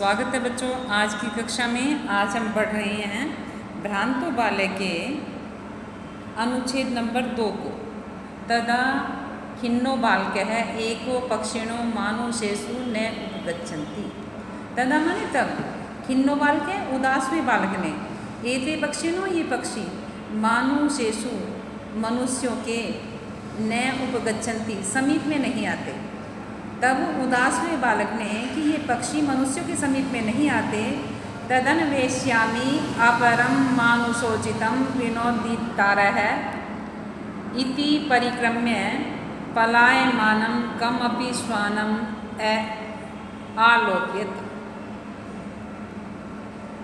स्वागत है बच्चों। आज की कक्षा में आज हम पढ़ रहे हैं भ्रांतो बाले के अनुच्छेद नंबर 2 को। तदा खिन्नो बालकः एको पक्षिणो मानुषेषु न उपगच्छन्ति। तदा माने तब, खिन्नो बालक उदास हुए बालक ने, एते पक्षिणो ये पक्षी, मानुषेषु मनुष्यों के, न उपगच्छन्ति समीप में नहीं आते। तब उदास हुए बालक ने कि ये पक्षी मनुष्यों के समीप में नहीं आते। तदन्वेष्यामि अपरम मानुषोचितं विनोदितारः इति परिक्रम्य पलायमानं कमपि श्वानम् आलोक्यत।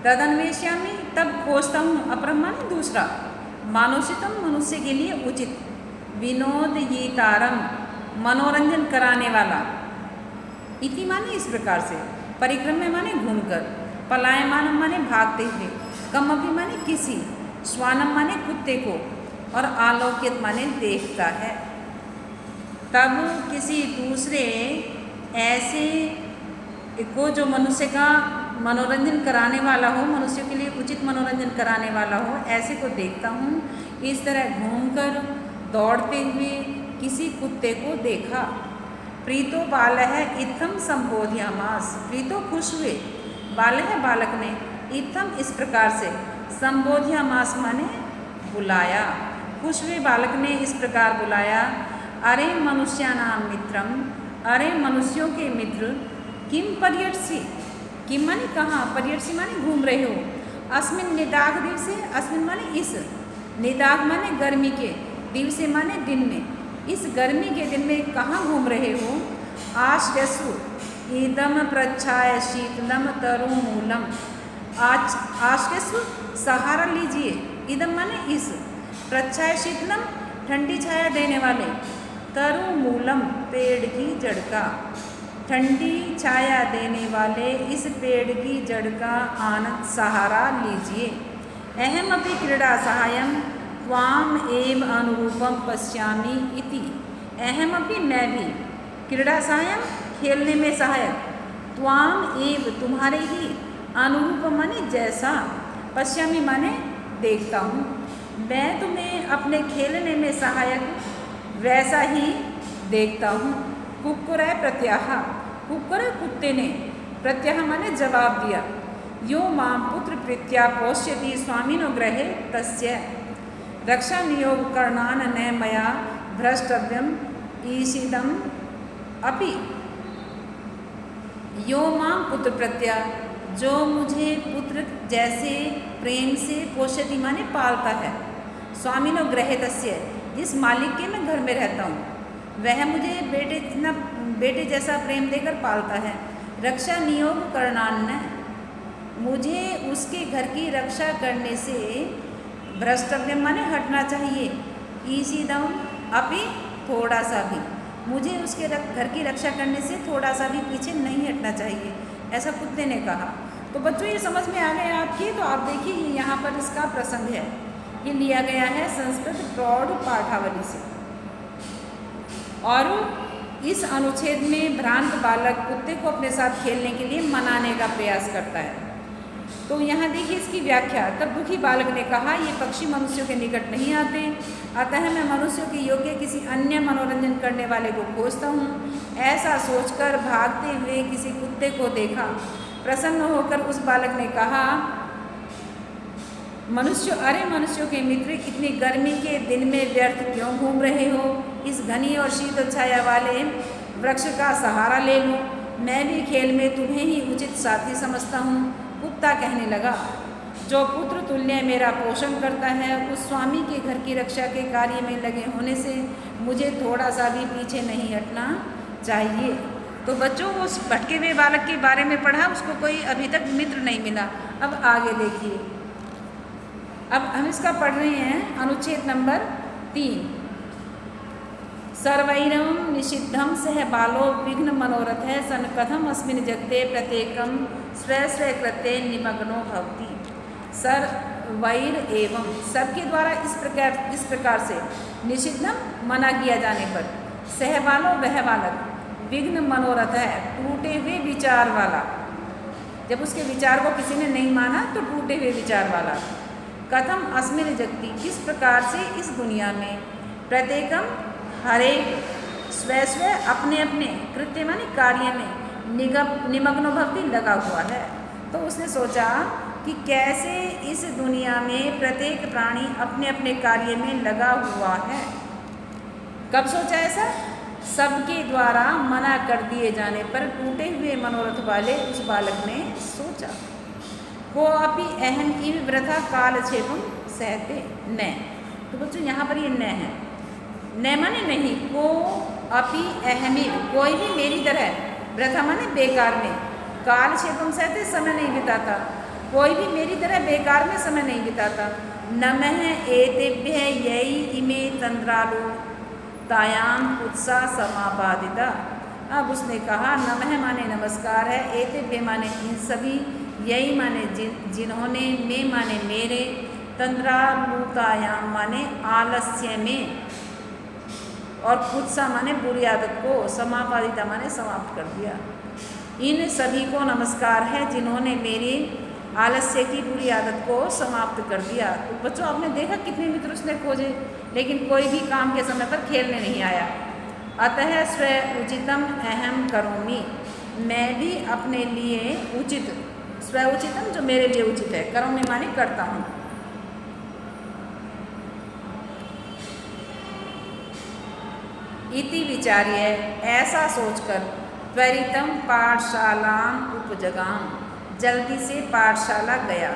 तदन्वेष्यामि तब खोजता हूँ, अपरम माने दूसरा, मानुषितम मनुष्य के लिए उचित, विनोदयितारम मनोरंजन कराने वाला, इति माने इस प्रकार से, परिक्रम्य माने घूमकर, पलायमान माने भागते हुए, कमपि माने किसी, श्वानम माने कुत्ते को, और आलोक्यत माने देखता है। तब किसी दूसरे ऐसे को जो मनुष्य का मनोरंजन कराने वाला हो, मनुष्यों के लिए उचित मनोरंजन कराने वाला हो, ऐसे को देखता हूँ। इस तरह घूमकर दौड़ते हुए किसी कुत्ते को देखा। प्रीतो बालः इत्थम संबोध्यामास, प्रीतो खुश हुए, बालः बालक ने, इत्थम इस प्रकार से, संबोध्यामास माने बुलाया, खुश हुए बालक ने इस प्रकार बुलाया। अरे मनुष्यानां मित्रम, अरे मनुष्यों के मित्र, किम पर्यटसी, किम माने कहाँ, पर्यटसी माने घूम रहे हो, अस्मिन निदाघ दिवसे, अस्मिन माने इस, निदाघ माने गर्मी के, दिवसे माने दिन में, इस गर्मी के दिन में कहाँ घूम रहे हो। आश्रयसु इदम प्रच्छाय शीतलम तरुमूलम, आश्रयसु सहारा लीजिए, इदम माने इस, प्रच्छाय शीतलम ठंडी छाया देने वाले, तरुमूलम पेड़ की जड़ का, ठंडी छाया देने वाले इस पेड़ की जड़ का आनंद सहारा लीजिए। अहम अपि क्रीड़ा सहायम त्वाम एव अनुरूपम पश्यामि इति, अहम अपि मैं भी, क्रीड़ा सहायम खेलने में सहायक, त्वाम एव तुम्हारे ही, अनुरूपम माने जैसा, पश्यामि माने देखता हूँ, मैं तुम्हें अपने खेलने में सहायक वैसा ही देखता हूँ। कुक्कुर प्रत्याह, कुक्कुर कुत्ते ने, प्रत्याह माने जवाब दिया, यो मां पुत्र प्रीत्या पोष्यति स्वामिनो गृहे तस्य रक्षा नियोग करणान न मया भ्रष्टव्यम ईशिदम अपि। यो मां पुत्र प्रत्या, जो मुझे पुत्र जैसे प्रेम से पोषति माने पालता है, स्वामिनो गृहे तस्य, जिस मालिक के मैं घर में रहता हूँ, वह मुझे बेटे जैसा प्रेम देकर पालता है। रक्षा नियोग करणान, मुझे उसके घर की रक्षा करने से भ्रष्टव्य माने हटना चाहिए, ईशिदम अपि थोड़ा सा भी, मुझे उसके घर की रक्षा करने से थोड़ा सा भी पीछे नहीं हटना चाहिए, ऐसा कुत्ते ने कहा। तो बच्चों ये समझ में आ गया आपकी। तो आप देखिए ये यहाँ पर इसका प्रसंग है, ये लिया गया है संस्कृत प्रौढ़ पाठावली से, और इस अनुच्छेद में भ्रांत बालक कुत्ते को अपने साथ खेलने के लिए मनाने का प्रयास करता है। तो यहाँ देखिए इसकी व्याख्या। तब दुखी बालक ने कहा, ये पक्षी मनुष्यों के निकट नहीं आते, अतः मैं मनुष्यों के योग्य किसी अन्य मनोरंजन करने वाले को खोजता हूँ। ऐसा सोचकर भागते हुए किसी कुत्ते को देखा। प्रसन्न होकर उस बालक ने कहा, अरे मनुष्यों के मित्र, इतनी गर्मी के दिन में व्यर्थ क्यों घूम रहे हो, इस घनी और शीतल छाया वाले वृक्ष का सहारा ले लो, मैं भी खेल में तुम्हें ही उचित साथी समझता हूँ। कुत्ता कहने लगा, जो पुत्र तुल्य मेरा पोषण करता है, उस स्वामी के घर की रक्षा के कार्य में लगे होने से मुझे थोड़ा सा भी पीछे नहीं हटना चाहिए। तो बच्चों वो उस भटके हुए बालक के बारे में पढ़ा, उसको कोई अभी तक मित्र नहीं मिला। अब आगे देखिए, अब हम इसका पढ़ रहे हैं अनुच्छेद नंबर 3। सर्वैरं निषिद्धं सह बालो विघ्न मनोरथ है सन कथम अस्मिन् जगते प्रत्येकं स्वय स्वय कृत्ये निमग्नो भवति। सर्वैर एवं, सबके द्वारा इस प्रकार से, निषिद्धम मना किया जाने पर, सह बालो वह बालक, विघ्न मनोरथ है टूटे हुए विचार वाला, जब उसके विचार को किसी ने नहीं माना तो टूटे हुए विचार वाला। कथम अस्मिन् जगति, किस प्रकार से इस दुनिया में, प्रत्येकम हर एक स्व स्व अपने अपने कृत्य माने कार्य में निमग्नो भक्ति लगा हुआ है। तो उसने सोचा कि कैसे इस दुनिया में प्रत्येक प्राणी अपने अपने कार्य में लगा हुआ है। कब सोचा ऐसा? सबके द्वारा मना कर दिए जाने पर टूटे हुए मनोरथ वाले उस बालक ने सोचा। को अपि अहम इव वृथा कालक्षेपम सहते न। तो बच्चों यहाँ पर ये न है, न माने नहीं, को अपि अहमी, कोई भी मेरी तरह, वृथा माने बेकार में, कालक्षेपम सहते समय नहीं बिताता, कोई भी मेरी तरह बेकार में समय नहीं बिताता। नमः एतेभ्य यई इमे तंद्रालु तायाम उत्साह समापादिता। अब उसने कहा नमः माने नमस्कार है, एतेभ्य माने इन सभी, यही माने जिन्होंने, में माने मेरे, तंद्रालुतायाम माने आलस्य में, और कुत्सा माने बुरी आदत को, समापादिता माने समाप्त कर दिया। इन सभी को नमस्कार है जिन्होंने मेरी आलस्य की बुरी आदत को समाप्त कर दिया। तो बच्चों आपने देखा कितने मित्र उसने खोजे, लेकिन कोई भी काम के समय पर खेलने नहीं आया। अतः स्व उचितम अहम करोमि, मैं भी अपने लिए उचित, स्व उचितम जो मेरे लिए उचित है, करोमि माने करता हूँ। इति विचार्य, ऐसा सोचकर, त्वरितम पाठशालाम उपजगाम, जल्दी से पाठशाला गया।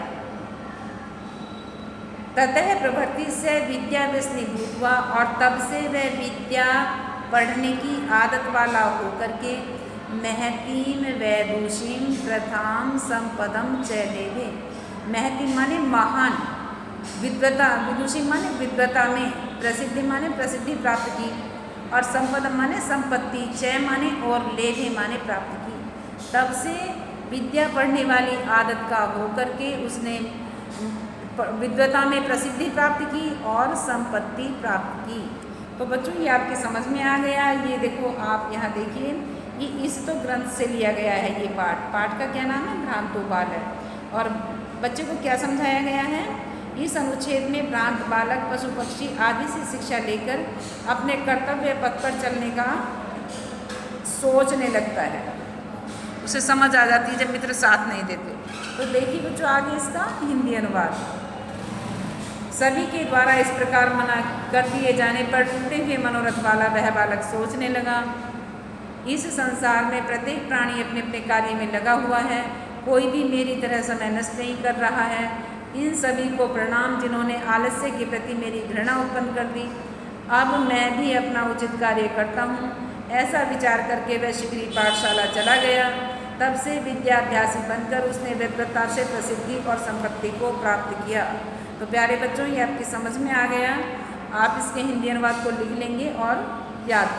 ततः प्रभृति से विद्या व्यसनी भूतवा, और तब से वह विद्या पढ़ने की आदत वाला होकर के, महतीम वैदुषीम प्रथाम संपदम च लेवे। महतीम माने महान, विद्वता, विदुषी माने विद्वता में, प्रसिद्धि माने प्रसिद्धि प्राप्त की, और संपदम माने संपत्ति, चय माने और, लेवे माने प्राप्त की। तब से विद्या पढ़ने वाली आदत का होकर के उसने विद्वता में प्रसिद्धि प्राप्त की और संपत्ति प्राप्त की। तो बच्चों ये आपकी समझ में आ गया। ये देखो आप यहाँ देखिए, ये इस तो ग्रंथ से लिया गया है। ये पाठ का क्या नाम है? भ्रांतो बाल है। और बच्चे को क्या समझाया गया है? इस अनुच्छेद में भ्रांत बालक पशु पक्षी आदि से शिक्षा लेकर अपने कर्तव्य पथ पर चलने का सोचने लगता है, उसे समझ आ जाती है जब मित्र साथ नहीं देते। तो देखिए बच्चों आगे इसका हिंदी अनुवाद। सभी के द्वारा इस प्रकार मना कर दिए जाने पर टूटे हुए मनोरथ वाला वह बालक सोचने लगा, इस संसार में प्रत्येक प्राणी अपने अपने कार्य में लगा हुआ है, कोई भी मेरी तरह समय नष्ट नहीं कर रहा है। इन सभी को प्रणाम जिन्होंने आलस्य के प्रति मेरी घृणा उत्पन्न कर दी। अब मैं भी अपना उचित कार्य करता हूँ। ऐसा विचार करके वह शीघ्र ही पाठशाला चला गया। तब से विद्याभ्यासी बनकर उसने विद्वता से प्रसिद्धि और संपत्ति को प्राप्त किया। तो प्यारे बच्चों ये आपकी समझ में आ गया। आप इसके हिंदी अनुवाद को लिख लेंगे और याद